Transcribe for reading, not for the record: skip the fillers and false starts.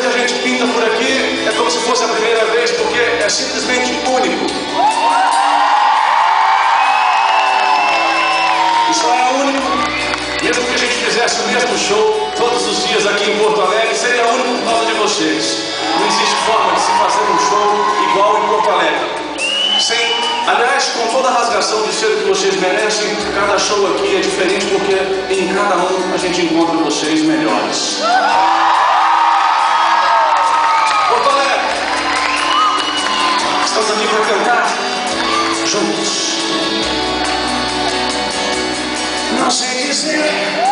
vez que a gente pinta por aqui, é como se fosse a primeira vez, porque é simplesmente único. E só é único, mesmo que a gente fizesse o mesmo show todos os dias aqui em Porto Alegre, seria único por causa de vocês. Não existe forma de se fazer um show igual em Porto Alegre. Aliás, com toda a rasgação de ser que vocês merecem, cada show aqui é diferente, porque em cada um a gente encontra vocês melhores. Porto Alegre, estamos aqui para cantar juntos. Não sei dizer